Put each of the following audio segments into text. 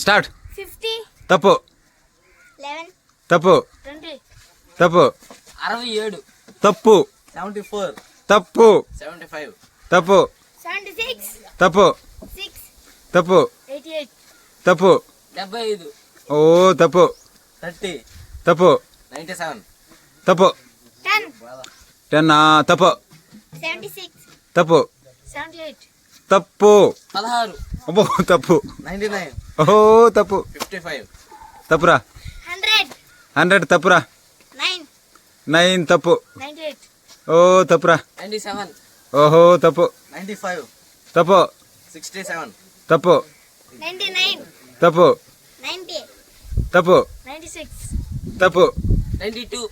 Start. 50 తప్పు. 11 తప్పు. 20 తప్పు. 67 తప్పు. 74 తప్పు. 75 తప్పు. 76 తప్పు. 6 తప్పు. 88 తప్పు. 75 ఓ తప్పు. 30 తప్పు. 97 తప్పు. 10 10 తప్పు. 76 తప్పు. 78 తప్పు. 16 అబ్బో తప్పు. 99 ఓహో తప్పు. 55 తప్పురా. 100 100 తప్పురా. 9 9 తప్పు. 98 ఓ తప్పురా. 97 ఓహో తప్పు. 95 తప్పు. 67 తప్పు. 99 తప్పు. 90 తప్పు. 96 తప్పు. 92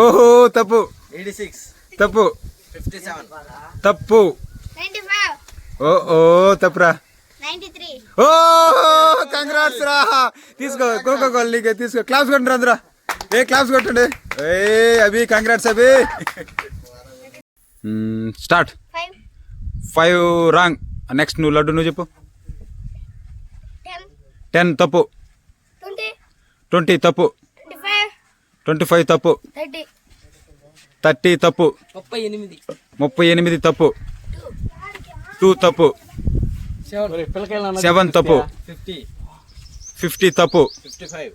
ఓహో తప్పు. 86 తప్పు. 57 తప్పు. 95 ఓ ఓ తప్పురా. 93 ఓ కంగ్రాట్స్ రా. తీసుకో కోకోకోల నీకే తీసుకో. క్లాప్స్ కొట్టండి అందరూ. క్లాప్స్ కొట్టండి. అభి కంగ్రాట్స్ అభి. స్టార్ట్. 5 5 రాంగ్. నెక్స్ట్ నువ్వు లడ్డు నువ్వు చెప్పు. 10 10 తప్పు. 20 20 తప్పు. 25 25 తప్పు. 30 30 తప్పు. 38 38 తప్పు. 2 తప్పు. 7 తప్పు. 50 50 తప్పు. 55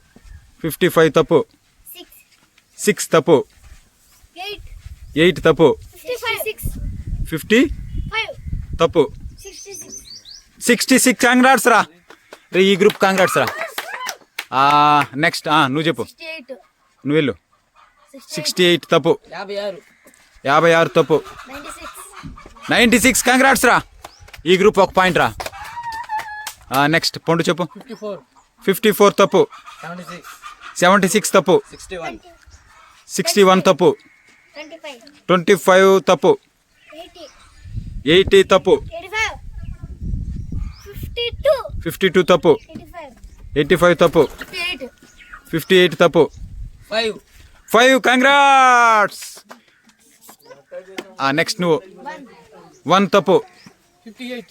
55 తప్పు. 6 6 తప్పు. 8 8 తప్పు. 55 50 5 తప్పు. 66 66 కాంగ్రాట్స్ రా. ఈ గ్రూప్ కాంగ్రాట్స్ రా. నెక్స్ట్ నువ్వు చెప్పు. 68 నువ్వు వెళ్ళు. 68 తప్పు. 56 56 తప్పు. 96 96 కాంగ్రాట్స్ రా. ఈ గ్రూప్ ఒక పాయింట్ రా. నెక్స్ట్ పొండు చెప్పు. 54 54 తప్పు. 76 76 తప్పు. 61 61 తప్పు. 25 25 తప్పు. 80 80 తప్పు. 85 52 52 తప్పు. 85 85 తప్పు. 58 58 తప్పు. 5 5 కాంగ్రాట్స్. నెక్స్ట్ నువ్వు. 1 తప్పు. 58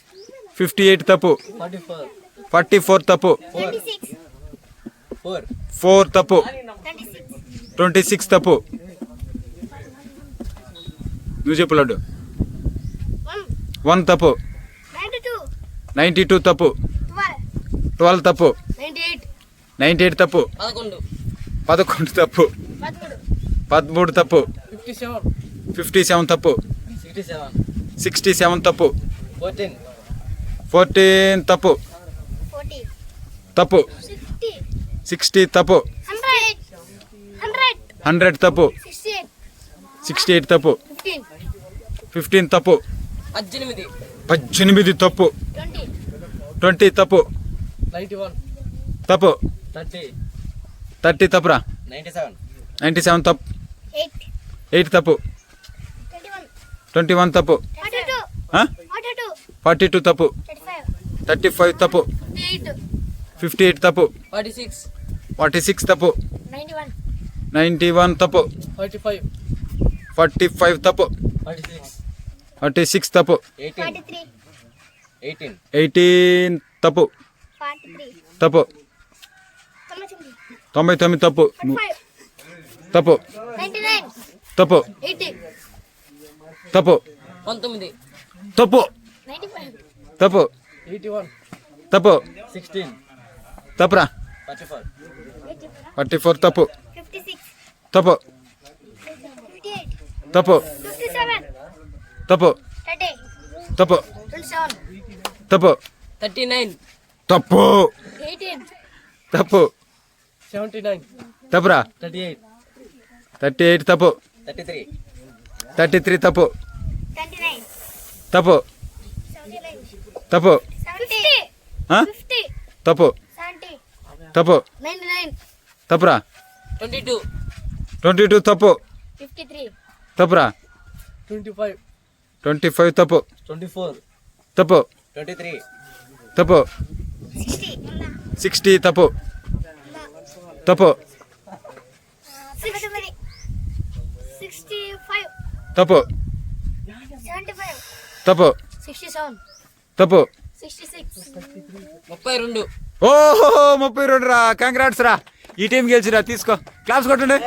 58 తప్పు. 44 44 తప్పు. 26 4 4 తప్పు. 26 26 తప్పు. నువ్వు చెప్పు లడ్డు. 1 1 తప్పు. 92 92 తప్పు. 12 12 తప్పు. 98 98 తప్పు. 11 11 తప్పు. 13 13 తప్పు. 57 57 తప్పు. 67 67 తప్పు. 14 14 తప్పు. 40 తప్పు. 60 60 తప్పు. 100 100 తప్పు. 68 68 తప్పు. 15 15 తప్పు. 18 18 తప్పు. 20 20 తప్పు. 91 తప్పు. 30 30 తప్పురా. 97 97 తప్పు. 8 8 తప్పు. 21 21 తప్పు. 42 ఆ? 42 42 తప్పు. 35 35 తప్పు. 58 58 తప్పు. 46 46 తప్పు. 91 91 తప్పు. 45 45 తప్పు. 46 46 తప్పు. 18 43 18 18 తప్పు. 43 తప్పు. 99 99 తప్పు. 45 తప్పు. 99 తప్పు. 80 తప్పు. 19 తప్పు. 95 తప్పు. 81 తప్పు. 16 తప్పురా. 44 44 తప్పు. 56 తప్పు. 58 తప్పు. 57 తప్పు. 30 తప్పు. 27 తప్పు. 39 తప్పు. 18 తప్పు. 79 తప్పురా. 38 38 తప్పు. 33 33 తప్పు. 29 తప్పు. 79 తప్పు. 70 ఆ? 50 తప్పు. 70 తప్పు. 99 తప్పురా. 22 22 తప్పు. 53 తప్పురా. 25 25 తప్పు. 24 తప్పు. 23 తప్పు. 60 60 తప్పు. తప్పు. 65 తప్పు. 75 తప్పు. 67 తప్పు. 66 32 ఓహో 32 రా. కంగ్రాట్స్ రా, ఈ టీం గెలిచిరా. తీసుకో, క్లాప్స్ కొట్టండి.